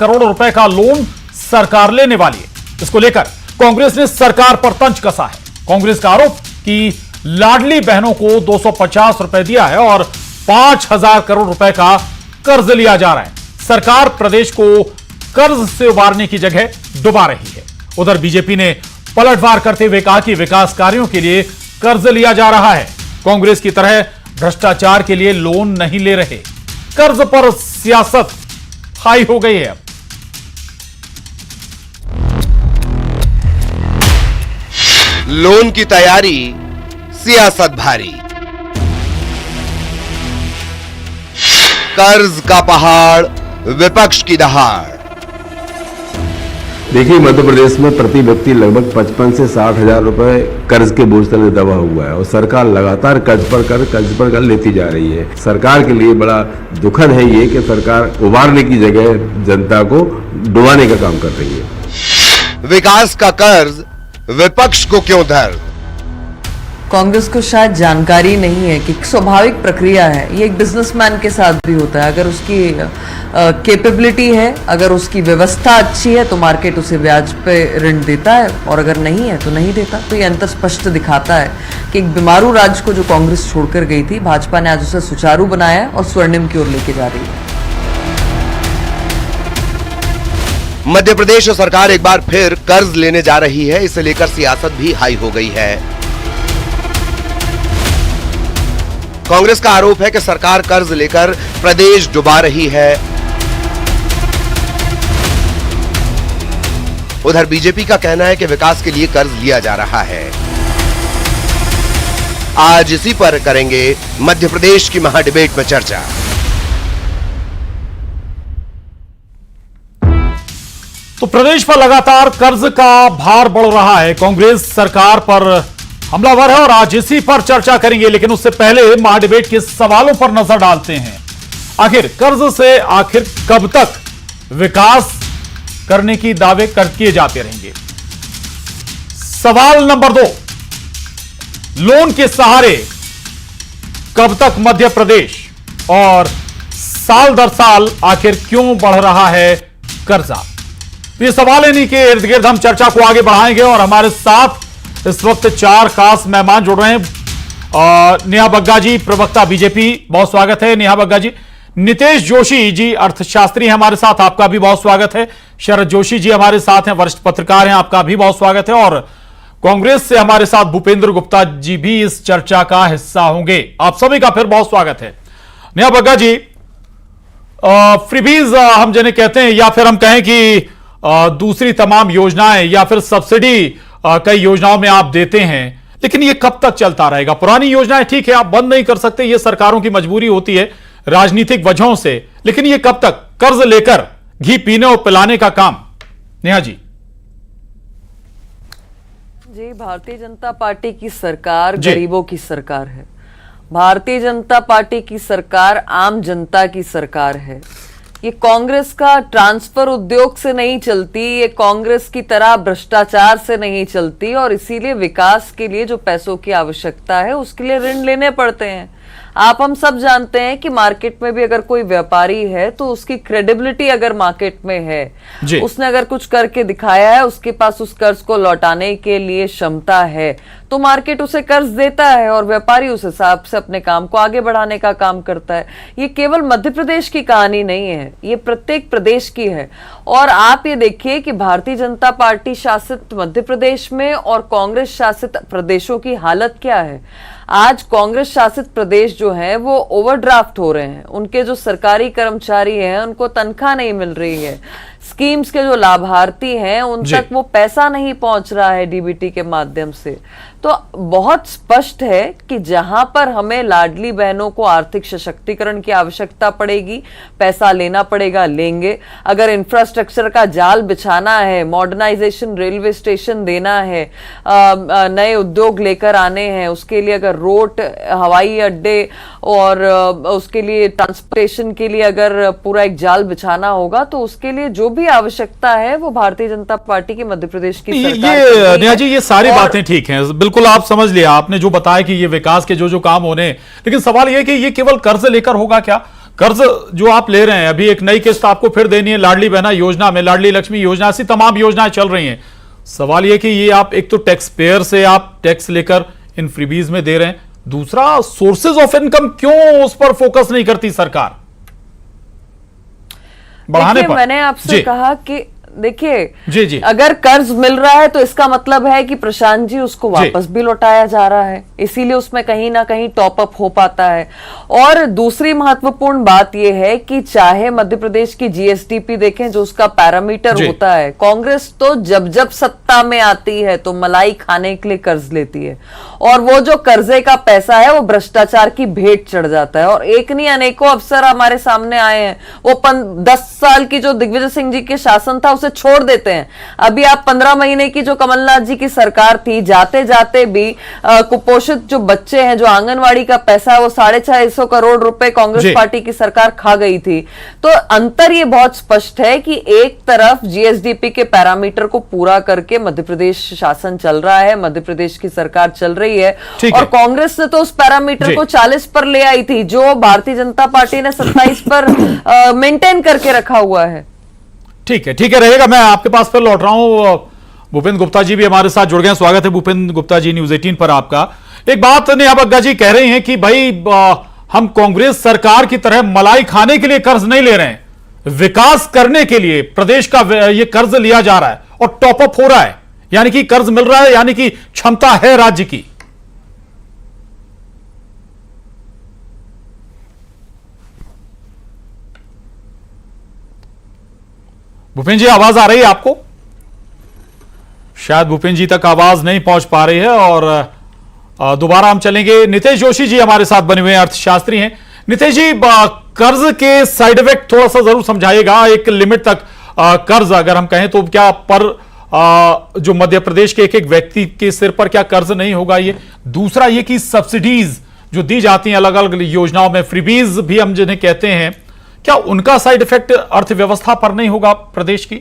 करोड़ रुपए का लोन सरकार लेने वाली है। इसको लेकर कांग्रेस ने सरकार पर तंज कसा है। कांग्रेस का आरोप कि लाडली बहनों को 250 रुपए दिया है और 5000 करोड़ रुपए का कर्ज लिया जा रहा है। सरकार प्रदेश को कर्ज से उबारने की जगह डुबा रही है। उधर बीजेपी ने पलटवार करते हुए कहा कि विकास कार्यों के लिए कर्ज लिया जा रहा है। कांग्रेस की तरह भ्रष्टाचार के लिए लोन नहीं ले रहे। कर्ज पर सियासत हाई हो गई है। अब लोन की तैयारी, सियासत भारी। कर्ज का पहाड़, विपक्ष की दहाड़। देखिए, मध्य प्रदेश में प्रति व्यक्ति लगभग 55 से 60 हजार रुपए कर्ज के बोझ तले दबा हुआ है और सरकार लगातार कर्ज पर कर लेती जा रही है। सरकार के लिए बड़ा दुखद है ये कि सरकार उबारने की जगह जनता को डुबाने का काम कर रही है। विकास का कर्ज, विपक्ष को क्यों दर्द? कांग्रेस को शायद जानकारी नहीं है कि स्वाभाविक प्रक्रिया है। ये एक बिजनेसमैन के साथ भी होता है। अगर उसकी कैपेबिलिटी है, अगर उसकी व्यवस्था अच्छी है तो मार्केट उसे ब्याज पे ऋण देता है और अगर नहीं है तो नहीं देता। तो ये अंतर स्पष्ट दिखाता है कि एक बीमारू राज्य को जो कांग्रेस छोड़कर गई थी, भाजपा ने आज उसे सुचारू बनाया और स्वर्णिम की ओर लेके जा रही है। मध्य प्रदेश सरकार एक बार फिर कर्ज लेने जा रही है। इसे लेकर सियासत भी हाई हो गई है। कांग्रेस का आरोप है कि सरकार कर्ज लेकर प्रदेश डुबा रही है। उधर बीजेपी का कहना है कि विकास के लिए कर्ज लिया जा रहा है। आज इसी पर करेंगे मध्य प्रदेश की महाडिबेट में चर्चा। तो प्रदेश पर लगातार कर्ज का भार बढ़ रहा है। कांग्रेस सरकार पर हमलावर है और आज इसी पर चर्चा करेंगे। लेकिन उससे पहले महाडिबेट के सवालों पर नजर डालते हैं। आखिर कर्ज से आखिर कब तक विकास करने की दावे किए जाते रहेंगे? सवाल नंबर 2, लोन के सहारे कब तक मध्य प्रदेश और साल दर साल आखिर क्यों बढ़ रहा है कर्जा? ये सवाल इन्हीं के इर्द गिर्द हम चर्चा को आगे बढ़ाएंगे और हमारे साथ इस वक्त 4 खास मेहमान जुड़ रहे हैं। नेहा बग्गा जी, प्रवक्ता बीजेपी, बहुत स्वागत है नेहा बग्गा जी। नितेश जोशी जी, अर्थशास्त्री हैं हमारे साथ, आपका भी बहुत स्वागत है। शरद जोशी जी हमारे साथ हैं, वरिष्ठ पत्रकार हैं, आपका भी बहुत स्वागत है। और कांग्रेस से हमारे साथ भूपेंद्र गुप्ता जी भी इस चर्चा का हिस्सा होंगे। आप सभी का फिर बहुत स्वागत है। नेहा बग्गा जी, फ्रीबीज हम जिन्हें कहते हैं या फिर हम कहें कि दूसरी तमाम योजनाएं या फिर सब्सिडी कई योजनाओं में आप देते हैं, लेकिन ये कब तक चलता रहेगा? पुरानी योजनाएं ठीक है, आप बंद नहीं कर सकते, ये सरकारों की मजबूरी होती है राजनीतिक वजहों से, लेकिन ये कब तक कर्ज लेकर घी पीने और पिलाने का काम? नेहा जी। जी, भारतीय जनता पार्टी की सरकार गरीबों की सरकार है। भारतीय जनता पार्टी की सरकार आम जनता की सरकार है। ये कांग्रेस का ट्रांसफर उद्योग से नहीं चलती, ये कांग्रेस की तरह भ्रष्टाचार से नहीं चलती और इसीलिए विकास के लिए जो पैसों की आवश्यकता है उसके लिए ऋण लेने पड़ते हैं। आप हम सब जानते हैं कि मार्केट में भी अगर कोई व्यापारी है तो उसकी क्रेडिबिलिटी अगर मार्केट में है, उसने अगर कुछ करके दिखाया है, उसके पास उस कर्ज को लौटाने के लिए क्षमता है, तो मार्केट उसे कर्ज देता है और व्यापारी उस हिसाब से अपने काम को आगे बढ़ाने का काम करता है। ये केवल मध्य प्रदेश की कहानी नहीं है, ये प्रत्येक प्रदेश की है। और आप ये देखिए कि भारतीय जनता पार्टी शासित मध्य प्रदेश में और कांग्रेस शासित प्रदेशों की हालत क्या है। आज कांग्रेस शासित प्रदेश जो है वो ओवरड्राफ्ट हो रहे हैं। उनके जो सरकारी कर्मचारी हैं उनको तनख्वाह नहीं मिल रही है। स्कीम्स के जो लाभार्थी हैं उन तक वो पैसा नहीं पहुंच रहा है डीबीटी के माध्यम से। तो बहुत स्पष्ट है कि जहां पर हमें लाडली बहनों को आर्थिक सशक्तिकरण की आवश्यकता पड़ेगी, पैसा लेना पड़ेगा, लेंगे। अगर इंफ्रास्ट्रक्चर का जाल बिछाना है, मॉडर्नाइजेशन, रेलवे स्टेशन देना है, नए उद्योग लेकर आने हैं, उसके लिए अगर रोड, हवाई अड्डे और उसके लिए ट्रांसपोर्टेशन के लिए अगर पूरा एक जाल बिछाना होगा तो उसके लिए जो भी आवश्यकता है वो भारतीय जनता पार्टी की मध्य प्रदेश की सरकार। नेहा जी, ये सारी बातें ठीक हैं, बिल्कुल आप समझ लिया आपने जो बताया कि ये विकास के जो काम होने, लेकिन सवाल ये कि ये केवल कर्ज लेकर होगा क्या? कर्ज जो आप ले रहे हैं, अभी एक नई किस्त आपको फिर देनी है लाडली बहना योजना में, लाडली लक्ष्मी योजना, ऐसी तमाम योजनाएं चल रही हैं। सवाल यह कि ये आप एक तो टैक्स पेयर से आप टैक्स लेकर इन फ्रीबीज में दे रहे हैं, दूसरा सोर्सेज ऑफ इनकम क्यों उस पर फोकस नहीं करती सरकार बढ़ाने पर? मैंने आपसे कहा कि देखिए, जी अगर कर्ज मिल रहा है तो इसका मतलब है कि प्रशांत जी उसको वापस भी लौटाया जा रहा है, इसीलिए उसमें कहीं ना कहीं टॉप अप हो पाता है। और दूसरी महत्वपूर्ण बात यह है कि चाहे मध्य प्रदेश की जीएसडीपी देखें, जो उसका पैरामीटर होता है, कांग्रेस तो जब जब सत्ता में आती है तो मलाई खाने के लिए कर्ज लेती है, और वो जो कर्जे का पैसा है वो भ्रष्टाचार की भेंट चढ़ जाता है। और एक नहीं अनेकों अफसर हमारे सामने आए हैं, वो 10 साल की जो दिग्विजय सिंह जी के शासन था उसे छोड़ देते हैं। अभी आप 15 महीने की जो कमलनाथ जी की सरकार थी, जाते जाते भी कुपोषित जो बच्चे हैं, जो आंगनवाड़ी का पैसा है, वो 250 करोड़ रुपए कांग्रेस पार्टी की सरकार खा गई थी। तो अंतर ये बहुत स्पष्ट है कि एक तरफ जीएसडीपी के पैरामीटर को पूरा करके मध्य प्रदेश शासन चल रहा है, मध्य प्रदेश की सरकार चल रही है, और कांग्रेस ने तो उस पैरामीटर को 40 पर ले आई थी, जो भारतीय जनता पार्टी ने 27 पर मेंटेन करके रखा हुआ है। ठीक है रहेगा। मैं आपके पास फिर लौट रहा हूं। भूपेंद्र गुप्ता जी भी हमारे साथ जुड़ गए हैं। स्वागत है भूपेंद्र गुप्ता जी, न्यूज़ 18 पर आपका। एक बात नेहा बग्गा जी कह रही हैं कि भाई हम कांग्रेस सरकार की तरह मलाई खाने के लिए कर्ज नहीं ले रहे हैं, विकास करने के लिए प्रदेश का ये कर्ज लिया जा रहा है और टॉप अप हो रहा है, यानी कि कर्ज मिल रहा है, यानी कि क्षमता है राज्य की। भूपेंद्र जी आवाज आ रही है आपको? शायद भूपेंद्र जी तक आवाज नहीं पहुंच पा रही है, और दोबारा हम चलेंगे। नितेश जोशी जी हमारे साथ बने हुए हैं, अर्थशास्त्री हैं। नितेश जी, कर्ज के साइड इफेक्ट थोड़ा सा जरूर समझाइएगा। एक लिमिट तक कर्ज अगर हम कहें तो क्या पर जो मध्य प्रदेश के एक एक व्यक्ति के सिर पर क्या कर्ज नहीं होगा ये? दूसरा ये कि सब्सिडीज जो दी जाती हैं अलग अलग योजनाओं में, फ्रीबीज भी हम जिन्हें कहते हैं, क्या उनका साइड इफेक्ट अर्थव्यवस्था पर नहीं होगा प्रदेश की?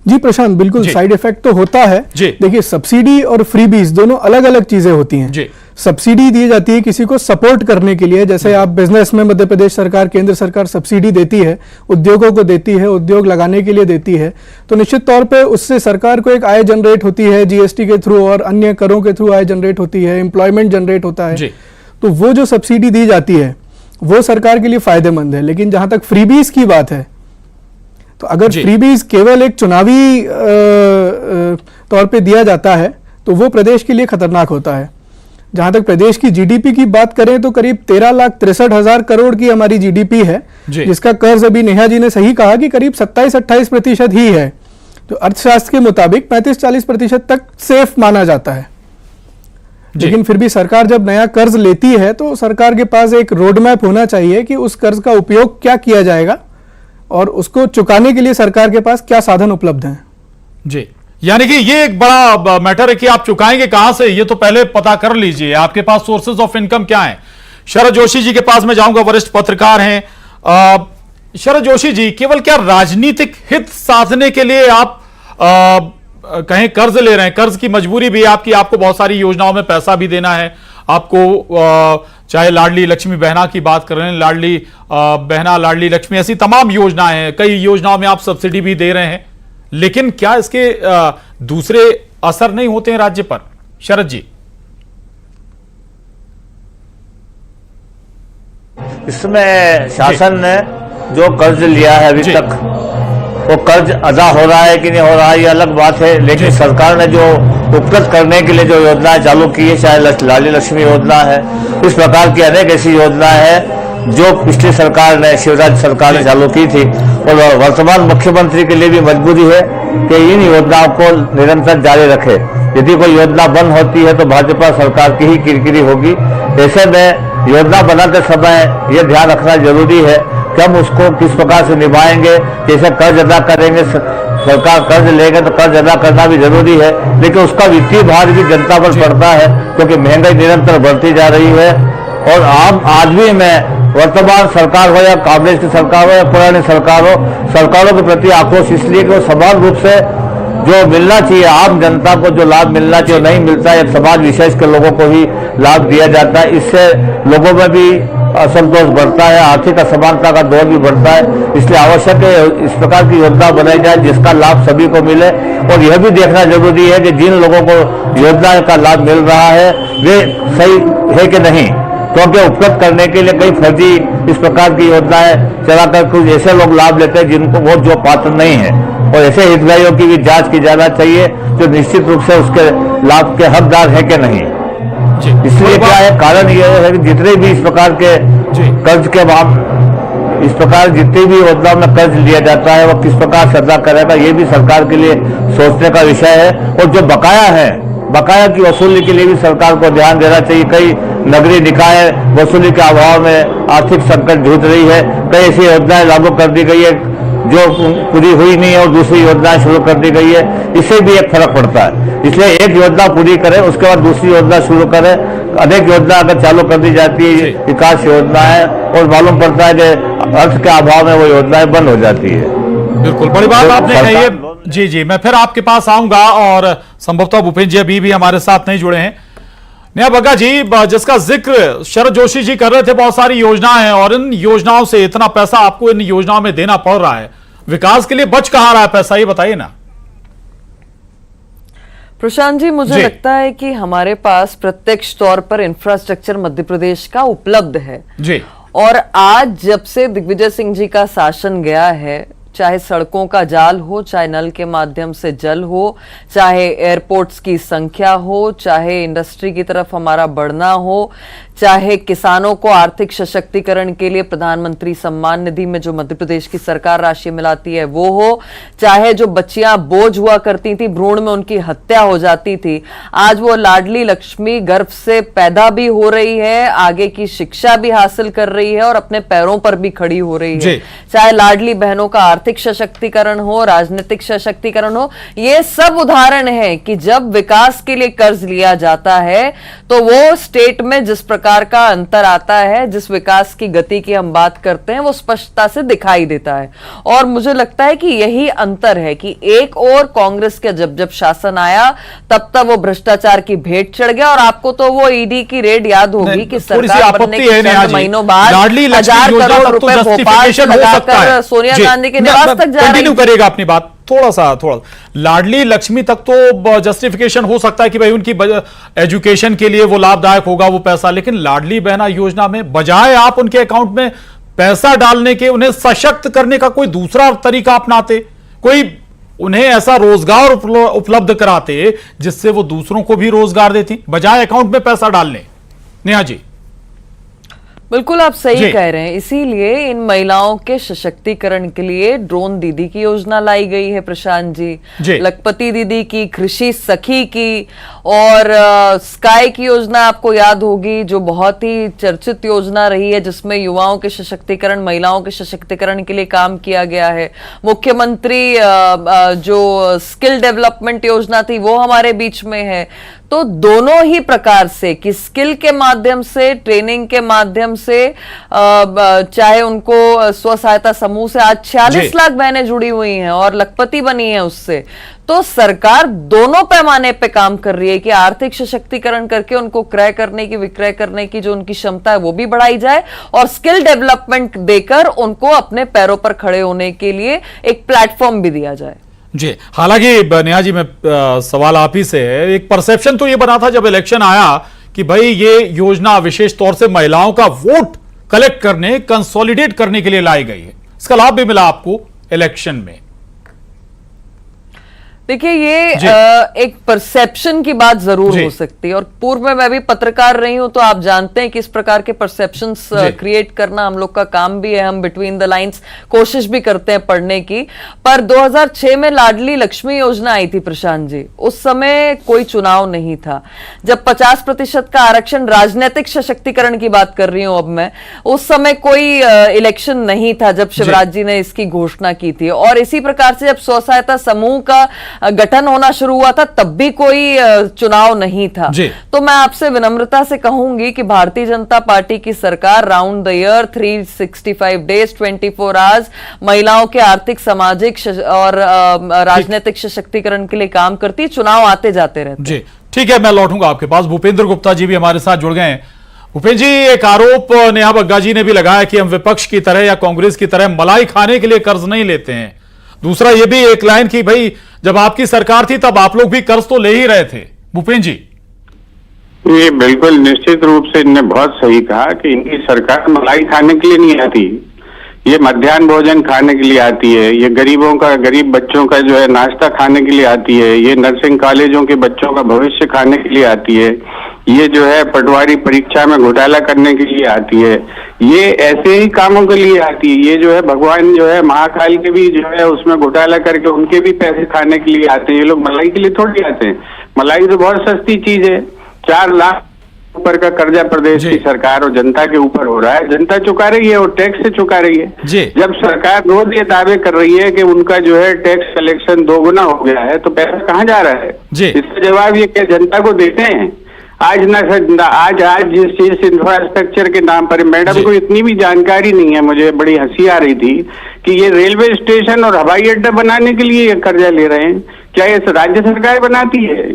जी प्रशांत, बिल्कुल साइड इफेक्ट तो होता है। देखिए, सब्सिडी और फ्रीबीज दोनों अलग अलग चीजें होती हैं। सब्सिडी दी जाती है किसी को सपोर्ट करने के लिए, जैसे आप बिजनेस में मध्य प्रदेश सरकार, केंद्र सरकार सब्सिडी देती है, उद्योगों को देती है, उद्योग लगाने के लिए देती है, तो निश्चित तौर पे उससे सरकार को एक आय जनरेट होती है, जीएसटी के थ्रू और अन्य करों के थ्रू आय जनरेट होती है, एम्प्लॉयमेंट जनरेट होता है। तो वो जो सब्सिडी दी जाती है वो सरकार के लिए फायदेमंद है। लेकिन जहां तक फ्रीबीज की बात है, तो अगर फ्रीबीज केवल एक चुनावी तौर पे दिया जाता है तो वो प्रदेश के लिए खतरनाक होता है। जहां तक प्रदेश की जीडीपी की बात करें तो करीब 13,63,000 करोड़ की हमारी जीडीपी है, जिसका कर्ज अभी नेहा जी ने सही कहा कि करीब 27-28% ही है। तो अर्थशास्त्र के मुताबिक 35-40% तक सेफ माना जाता है। लेकिन फिर भी सरकार जब नया कर्ज लेती है तो सरकार के पास एक रोड मैप होना चाहिए कि उस कर्ज का उपयोग क्या किया जाएगा और उसको चुकाने के लिए सरकार के पास क्या साधन उपलब्ध हैं। जी, यानी कि ये एक बड़ा मैटर है कि आप चुकाएंगे कहां से, ये तो पहले पता कर लीजिए, आपके पास सोर्सेज ऑफ इनकम क्या है। शरद जोशी जी के पास मैं जाऊंगा, वरिष्ठ पत्रकार हैं। शरद जोशी जी, केवल क्या राजनीतिक हित साधने के लिए आप कहीं कर्ज ले रहे हैं? कर्ज की मजबूरी भी आपकी, आपको बहुत सारी योजनाओं में पैसा भी देना है आपको, चाहे लाडली लक्ष्मी बहना की बात कर रहे हैं, लाडली बहना, लाडली लक्ष्मी, ऐसी तमाम योजनाएं हैं, कई योजनाओं में आप सब्सिडी भी दे रहे हैं, लेकिन क्या इसके दूसरे असर नहीं होते हैं राज्य पर? शरद जी, इसमें शासन ने जो कर्ज लिया है अभी तक, वो कर्ज अदा हो रहा है कि नहीं हो रहा है ये अलग बात है, लेकिन सरकार ने जो उपलब्ध करने के लिए जो योजनाएं चालू की है, चाहे लाडली लक्ष्मी योजना है, इस प्रकार की अनेक ऐसी योजनाएं हैं जो पिछली सरकार ने, शिवराज सरकार ने चालू की थी, और वर्तमान मुख्यमंत्री के लिए भी मजबूरी है कि इन योजनाओं को निरंतर जारी रखे। यदि कोई योजना बंद होती है तो भाजपा सरकार की ही किरकिरी होगी। ऐसे में योजना बनाते समय यह ध्यान रखना जरूरी है कि हम उसको किस प्रकार से निभाएंगे, कैसे कर्ज अदा करेंगे। सरकार कर्ज लेंगे तो कर्ज अदा करना भी जरूरी है, लेकिन उसका वित्तीय भार भी जनता पर पड़ता है, क्योंकि महंगाई निरंतर बढ़ती जा रही है। और आम आदमी में वर्तमान सरकार हो या कांग्रेस की सरकार हो या पुरानी सरकार हो, सरकारों के प्रति आक्रोश इसलिए कि वो समान रूप से जो मिलना चाहिए आम जनता को, जो लाभ मिलना चाहिए नहीं मिलता है, समाज विशेष के लोगों को ही लाभ दिया जाता है। इससे लोगों में भी असंतोष बढ़ता है, आर्थिक असमानता का दौर भी बढ़ता है। इसलिए आवश्यक है इस प्रकार की योजना बनाई जाए जिसका लाभ सभी को मिले। और यह भी देखना जरूरी है कि जिन लोगों को योजना का लाभ मिल रहा है वे सही है कि नहीं, क्योंकि उपलब्ध करने के लिए कई फर्जी इस प्रकार की योजनाएं चलाकर कुछ ऐसे लोग लाभ लेते हैं जिनको वो जो पात्र नहीं है। और ऐसे हितग्राहियों की भी जांच की जाना चाहिए जो निश्चित रूप से उसके लाभ के हकदार है कि नहीं। इसलिए क्या है, कारण यह है कि जितने भी इस प्रकार के कर्ज के इस प्रकार जितनी भी योजनाओं में कर्ज लिया जाता है वो किस प्रकार से अदा करेगा, ये भी सरकार के लिए सोचने का विषय है। और जो बकाया है, बकाया की वसूली के लिए भी सरकार को ध्यान देना चाहिए। कई नगरीय निकाय वसूली के अभाव में आर्थिक संकट जूझ रही है। कई ऐसी योजनाएं लागू कर दी गई है जो पूरी हुई नहीं है और दूसरी योजनाएं शुरू कर दी गई है। इससे भी एक फर्क पड़ता है। इसलिए एक योजना पूरी करें, उसके बाद दूसरी योजना शुरू करें। अनेक योजना अगर चालू कर दी जाती है विकास योजना है और मालूम पड़ता है कि अर्थ के अभाव में वो योजनाएं बंद हो जाती है। बिल्कुल, बड़ी बात आपने कही है। जी जी, मैं फिर आपके पास आऊंगा और संभवतः भूपेंद्र जी अभी भी हमारे साथ नहीं जुड़े हैं। नेहा बग्गा जी, जिसका जिक्र शरद जोशी जी कर रहे थे, बहुत सारी योजनाएं हैं और इन योजनाओं से इतना पैसा आपको इन योजनाओं में देना पड़ रहा है, विकास के लिए बच कहां रहा है पैसा, ये बताइए ना। प्रशांत जी, मुझे लगता है कि हमारे पास प्रत्यक्ष तौर पर इंफ्रास्ट्रक्चर मध्य प्रदेश का उपलब्ध है जी। और आज जब से दिग्विजय सिंह जी का शासन गया है, चाहे सड़कों का जाल हो, चाहे नल के माध्यम से जल हो, चाहे एयरपोर्ट्स की संख्या हो, चाहे इंडस्ट्री की तरफ हमारा बढ़ना हो, चाहे किसानों को आर्थिक सशक्तिकरण के लिए प्रधानमंत्री सम्मान निधि में जो मध्य प्रदेश की सरकार राशि मिलाती है वो हो, चाहे जो बच्चियां बोझ हुआ करती थी, भ्रूण में उनकी हत्या हो जाती थी, आज वो लाडली लक्ष्मी गर्भ से पैदा भी हो रही है, आगे की शिक्षा भी हासिल कर रही है और अपने पैरों पर भी खड़ी हो रही है। चाहे लाडली बहनों का आर्थिक सशक्तिकरण हो, राजनीतिक सशक्तिकरण हो, ये सब उदाहरण है कि जब विकास के लिए कर्ज लिया जाता है तो वो स्टेट में जिस प्रकार का अंतर आता है, जिस विकास की गति की हम बात करते हैं, वो स्पष्टता से दिखाई देता है। और मुझे लगता है कि यही अंतर है कि एक और कांग्रेस के जब शासन आया तब तक वो भ्रष्टाचार की भेंट चढ़ गया। और आपको तो वो ईडी की रेड याद होगी कि सरकार बनने के चंद महीनों बाद 1000 करोड़ रुपए भोपाल से लगाकर सोनिया गांधी के निवास तक जा रही। करेगा अपनी बात थोड़ा लाडली लक्ष्मी तक तो जस्टिफिकेशन हो सकता है कि भाई उनकी एजुकेशन के लिए वो लाभदायक होगा वो पैसा, लेकिन लाडली बहना योजना में बजाय आप उनके अकाउंट में पैसा डालने के उन्हें सशक्त करने का कोई दूसरा तरीका अपनाते, कोई उन्हें ऐसा रोजगार उपलब्ध कराते जिससे वो दूसरों को भी रोजगार देती बजाय अकाउंट में पैसा डालने। नेहा जी, बिल्कुल आप सही कह रहे हैं। इसीलिए इन महिलाओं के सशक्तिकरण के लिए ड्रोन दीदी की योजना लाई गई है प्रशांत जी, लखपति दीदी की, कृषि सखी की और स्काई की योजना आपको याद होगी जो बहुत ही चर्चित योजना रही है, जिसमें युवाओं के सशक्तिकरण, महिलाओं के सशक्तिकरण के लिए काम किया गया है। मुख्यमंत्री जो स्किल डेवलपमेंट योजना थी वो हमारे बीच में है। तो दोनों ही प्रकार से कि स्किल के माध्यम से, ट्रेनिंग के माध्यम से, चाहे उनको स्व सहायता समूह से आज 46 लाख बहनें जुड़ी हुई हैं और लखपति बनी है उससे, तो सरकार दोनों पैमाने पे काम कर रही है कि आर्थिक सशक्तिकरण करके उनको क्रय करने की, विक्रय करने की जो उनकी क्षमता है वो भी बढ़ाई जाए और स्किल डेवलपमेंट देकर उनको अपने पैरों पर खड़े होने के लिए एक प्लेटफॉर्म भी दिया जाए। जी, हालांकि नेहा जी, मैं सवाल आप ही से है, एक परसेप्शन तो ये बना था जब इलेक्शन आया कि भाई ये योजना विशेष तौर से महिलाओं का वोट कलेक्ट करने, कंसोलिडेट करने के लिए लाई गई है, इसका लाभ भी मिला आपको इलेक्शन में। देखिए, ये एक परसेप्शन की बात जरूर हो सकती है और पूर्व में मैं भी पत्रकार रही हूं तो आप जानते हैं कि इस प्रकार के परसेप्शंस क्रिएट करना हम लोग का काम भी है। हम बिटवीन द लाइंस कोशिश भी करते हैं पढ़ने की। पर 2006 में लाडली लक्ष्मी योजना आई थी प्रशांत जी, उस समय कोई चुनाव नहीं था। जब 50% का आरक्षण, राजनीतिक सशक्तिकरण की बात कर रही हूं अब मैं, उस समय कोई इलेक्शन नहीं था जब शिवराज जी ने इसकी घोषणा की थी। और इसी प्रकार से जब स्व सहायता समूह का गठन होना शुरू हुआ था तब भी कोई चुनाव नहीं था। तो मैं आपसे विनम्रता से कहूंगी कि भारतीय जनता पार्टी की सरकार round the year 365 days 24 hours महिलाओं के आर्थिक, सामाजिक और राजनीतिक सशक्तिकरण के लिए काम करती, चुनाव आते जाते रहते। जी ठीक है, मैं लौटूंगा आपके पास। भूपेंद्र गुप्ता जी भी हमारे साथ जुड़ गए हैं। भूपेंद्र जी, एक आरोप नेहा बग्गा जी ने भी लगाया कि हम विपक्ष की तरह या कांग्रेस की तरह मलाई खाने के लिए कर्ज नहीं लेते हैं। दूसरा ये भी एक लाइन की भाई जब आपकी सरकार थी तब आप लोग भी कर्ज तो ले ही रहे थे। भूपेंद्र जी, ये बिल्कुल निश्चित रूप से इन्होंने बहुत सही कहा कि इनकी सरकार मलाई खाने के लिए नहीं आती, ये मध्याह्न भोजन खाने के लिए आती है, ये गरीब बच्चों का जो है नाश्ता खाने के लिए आती है, ये नर्सिंग कॉलेजों के बच्चों का भविष्य खाने के लिए आती है, ये जो है पटवारी परीक्षा में घोटाला करने के लिए आती है, ये ऐसे ही कामों के लिए आती है। ये जो है भगवान जो है महाकाल के भी जो है उसमें घोटाला करके उनके भी पैसे खाने के लिए आते हैं। ये लोग मलाई के लिए थोड़ी आते हैं। मलाई तो बहुत सस्ती चीज है। 4 लाख ऊपर का कर्जा प्रदेश की सरकार और जनता के ऊपर हो रहा है, जनता चुका रही है और टैक्स से चुका रही है। जब सरकार रोज ये दावे कर रही है कि उनका जो है टैक्स कलेक्शन 2 गुना हो गया है, तो पैसा कहाँ जा रहा है? इसका जवाब ये क्या जनता को देते हैं? आज जिस चीज इंफ्रास्ट्रक्चर के नाम पर, मैडम को इतनी भी जानकारी नहीं है, मुझे बड़ी हंसी आ रही थी कि ये रेलवे स्टेशन और हवाई अड्डा बनाने के लिए कर्जा ले रहे हैं। क्या ये राज्य सरकार बनाती है?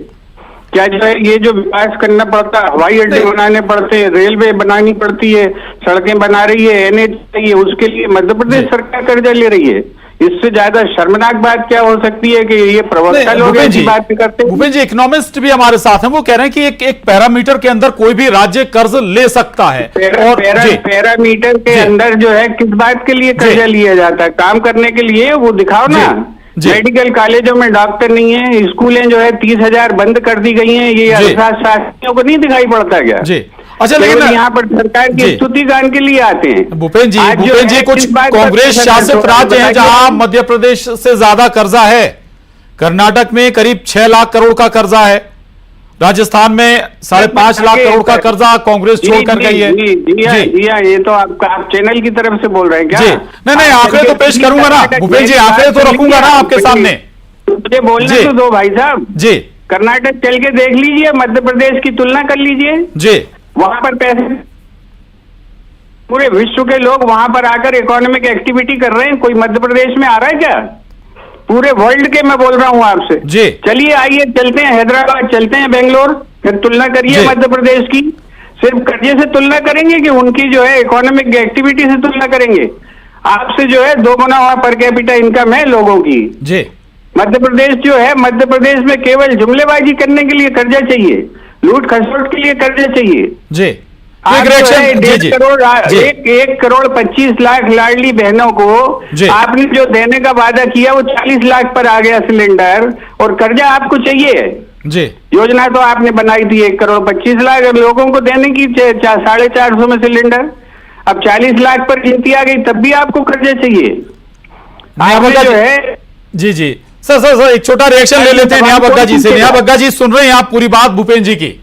क्या जो है ये जो विकास करना पड़ता है, हवाई अड्डे बनाने पड़ते हैं, रेलवे बनानी पड़ती है, सड़कें बना रही है, एनएच चाहिए, उसके लिए मध्य प्रदेश सरकार कर्जा ले रही है। इससे ज्यादा शर्मनाक बात क्या हो सकती है कि ये प्रवक्ता लोग ऐसी बात करते हैं। भूपेंद्र जी, इकोनॉमिस्ट भी हमारे साथ हैं, वो कह रहे हैं कि एक पैरामीटर के अंदर कोई भी राज्य कर्ज ले सकता है। पैरामीटर के अंदर जो है किस बात के लिए कर्जा लिया जाता है? काम करने के लिए, वो दिखाओ ना। मेडिकल कॉलेजों में डॉक्टर नहीं है, स्कूलें जो है 30,000 बंद कर दी गई हैं, ये अर्थशास्त्रियों को नहीं दिखाई पड़ता क्या? अच्छा, लेकिन यहाँ पर सरकार की स्तुति गान के लिए आते हैं। भूपेंद्र जी, कुछ कांग्रेस शासित राज्य हैं जहां मध्य प्रदेश से ज्यादा कर्जा है। कर्नाटक में करीब 6 लाख करोड़ का कर्जा है, राजस्थान में 5.5 लाख करोड़ का कर्जा कांग्रेस छोड़कर गई है। जी, ये तो आप चैनल की तरफ से बोल रहे हैं क्या? नहीं, आंकड़े तो पेश करूंगा ना भूपेंद्र जी, आंकड़े तो रखूंगा ना आपके सामने। मुझे बोलने तो दो भाई साहब। जी, कर्नाटक चल के देख लीजिए, मध्य प्रदेश की तुलना कर लीजिए। जी, वहां पर पैसे, पूरे विश्व के लोग वहां पर आकर इकोनॉमिक एक्टिविटी कर रहे हैं। कोई मध्य प्रदेश में आ रहा है क्या? पूरे वर्ल्ड के मैं बोल रहा हूं आपसे। जी, चलिए आइए, चलते हैं हैदराबाद, चलते हैं बेंगलोर, फिर तुलना करिए मध्य प्रदेश की। सिर्फ कर्जे से तुलना करेंगे कि उनकी जो है इकोनॉमिक एक्टिविटी से तुलना करेंगे? आपसे जो है 2 गुना वहां पर कैपिटा इनकम है लोगों की। जी, मध्य प्रदेश जो है, मध्य प्रदेश में केवल जुमलेबाजी करने के लिए कर्जा चाहिए, लूट खसोट के लिए कर्जा चाहिए। जी, 1 करोड़ 25 लाख लाडली बहनों को आपने जो देने का वादा किया वो 40 लाख पर आ गया सिलेंडर, और कर्जा आपको चाहिए। जी, योजना तो आपने बनाई थी 1 करोड़ 25 लाख लोगों को देने की, 450 में सिलेंडर। अब 40 लाख पर गिनती आ गई, तब भी आपको कर्जा चाहिए। जो है जी सर एक छोटा रिएक्शन ले लेते हैं नेहा बग्गा जी से। नेहा बग्गा जी, सुन रहे हैं आप पूरी बात भूपेंद्र जी की?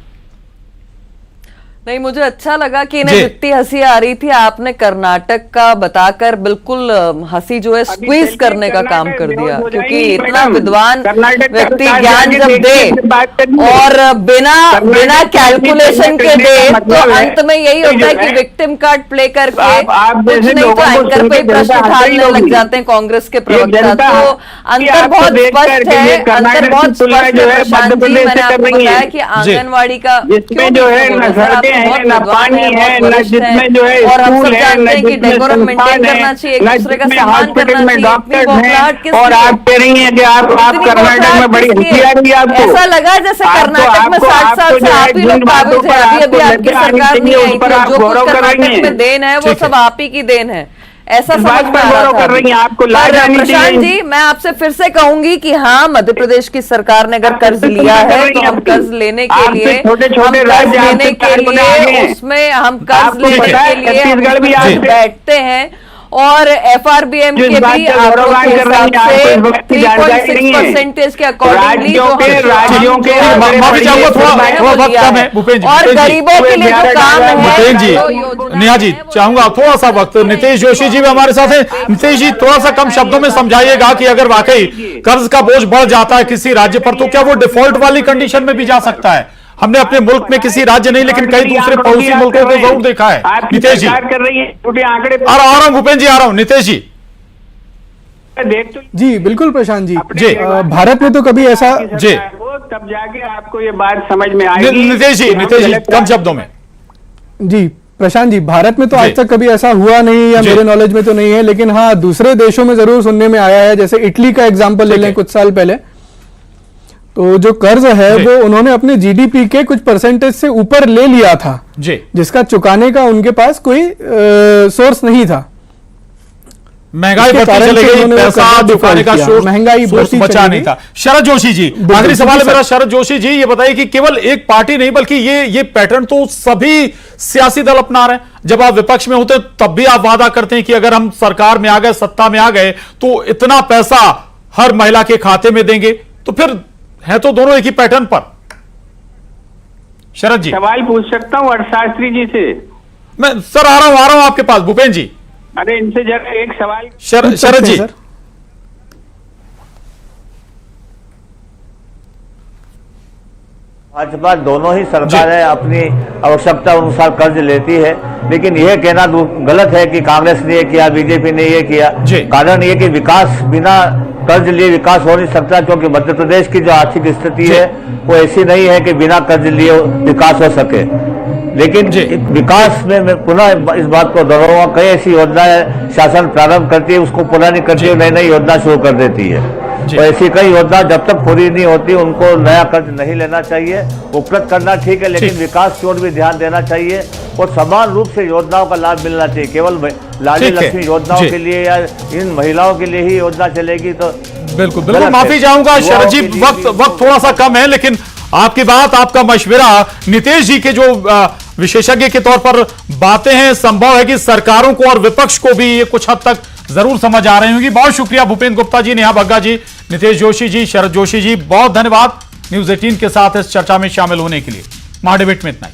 नहीं, मुझे अच्छा लगा कि इन्हें जितनी हंसी आ रही थी, आपने कर्नाटक का बताकर बिल्कुल हंसी जो है स्क्वीज करने का काम कर दिया, क्योंकि इतना विद्वान व्यक्ति ज्ञान जब दे और बिना कैलकुलेशन के दे तो अंत में यही होता है कि विक्टिम कार्ड प्ले करके कुछ नहीं तो एंकर पे प्रश्न उठाने लग जाते हैं कांग्रेस के प्रवक्ता। तो अंतर बहुत स्पष्ट है, अंतर बहुत स्पष्ट है प्रशांत जी। मैंने आपको बताया कि आंगनबाड़ी का क्यों न पानी है, न जिसमें जो है स्कूल है, न जिसमें मेंटेन करना चाहिए, एक दूसरे का सम्मान करना चाहिए, डॉक्टर हैं, और आप कह रही हैं कि आप कर्नाटक में बड़ी हंसी आ रही है आपको। ऐसा लगा जैसे कर्नाटक में 60 साल से आप ही लोग काबिज हैं, अभी आपकी सरकार नहीं आई थी, जो कुछ कर्नाटक में देन है वो सब आप ही की देन है, ऐसा समझ में आ रहा था। आपको प्रशांत जी, मैं आपसे फिर से कहूंगी कि हाँ, मध्य प्रदेश की सरकार ने अगर कर्ज लिया है तो हम कर्ज लेने के लिए उसमें हम कर्ज लेने के लिए बैठते हैं, और FRBM के भी आंकड़ों के हिसाब से 3.6% के अकॉर्डिंगली और गरीबों के लिए जो काम है। भूपेंद्र जी, नेहा जी, चाहूंगा थोड़ा सा वक्त। नितेश जोशी जी भी हमारे साथ हैं। नितेश जी, थोड़ा सा कम शब्दों में समझाइएगा कि अगर वाकई कर्ज का बोझ बढ़ जाता है किसी राज्य पर, तो क्या वो डिफॉल्ट वाली कंडीशन में भी जा सकता है? हमने अपने मुल्क में किसी राज्य नहीं लेकिन कई दूसरे पड़ोसी मुल्कों को जरूर देखा है। नितेश जी, कर रही है छोटे आंकड़े। आ रहा हूं भूपेंद्र जी, आ रहा हूं। नितेश जी, जी बिल्कुल प्रशांत जी, भारत में तो कभी ऐसा जी, तब जाके आपको ये बात समझ में आएगी। नितेश जी, कम शब्दों में। जी प्रशांत जी, भारत में तो आज तक कभी ऐसा हुआ नहीं, या मेरे नॉलेज में तो नहीं है, लेकिन हाँ दूसरे देशों में जरूर सुनने में आया है। जैसे इटली का एग्जांपल ले लें, कुछ साल पहले तो जो कर्ज है वो उन्होंने अपने जीडीपी के कुछ परसेंटेज से ऊपर ले लिया था जी, जिसका चुकाने का उनके पास कोई सोर्स नहीं था। महंगाई बढ़ती चली गई, पैसा चुकाने का सोर्स महंगाई बचा नहीं था। शरद जोशी जी, आखिरी सवाल है मेरा। शरद जोशी जी, ये बताइए कि केवल एक पार्टी नहीं बल्कि ये पैटर्न तो सभी सियासी दल अपना रहे हैं। जब आप विपक्ष में होते हैं तब भी आप वादा करते हैं कि अगर हम सरकार में आ गए, सत्ता में आ गए तो इतना पैसा हर महिला के खाते में देंगे, तो फिर है तो दोनों एक ही पैटर्न पर। शरद जी, सवाल पूछ सकता हूँ अर्थशास्त्री जी से? मैं सर आ रहा हूं आपके पास। भूपेन जी, अरे इनसे जरा एक सवाल। शरद जी, भाजपा दोनों ही सरकारें अपनी आवश्यकता अनुसार कर्ज लेती है, लेकिन यह कहना गलत है कि कांग्रेस ने ये किया, बीजेपी ने ये किया। कारण ये कि विकास बिना कर्ज लिए विकास हो नहीं सकता, क्योंकि मध्य प्रदेश की जो आर्थिक स्थिति है वो ऐसी नहीं है कि बिना कर्ज लिए विकास हो सके। लेकिन विकास में मैं पुनः इस बात को दोहराऊंगा, कई ऐसी योजनाएं शासन प्रारंभ करती है, उसको पूरा नहीं करती है, नई नई योजना शुरू कर देती है। तो ऐसी कई योजना जब तक पूरी नहीं होती उनको नया कर्ज नहीं लेना चाहिए। उपलब्ध करना ठीक है, लेकिन विकास की ओर भी ध्यान देना चाहिए और समान रूप से योजनाओं का लाभ मिलना चाहिए। केवल लाडली लक्ष्मी योजनाओं के लिए या इन महिलाओं के लिए ही योजना चलेगी तो बिल्कुल बिल्कुल माफी चाहूंगा शरद जी, वक्त थोड़ा सा कम है, लेकिन आपकी बात, आपका मशवरा, नितेश जी के जो विशेषज्ञ के तौर पर बातें हैं, संभव है कि सरकारों को और विपक्ष को भी ये कुछ हद तक जरूर समझ आ रही होंगी। बहुत शुक्रिया भूपेन गुप्ता जी, नेहा बग्गा जी, नितेश जोशी जी, शरद जोशी जी, बहुत धन्यवाद न्यूज़ 18 के साथ इस चर्चा में शामिल होने के लिए। महाडिबेट में इतना ही।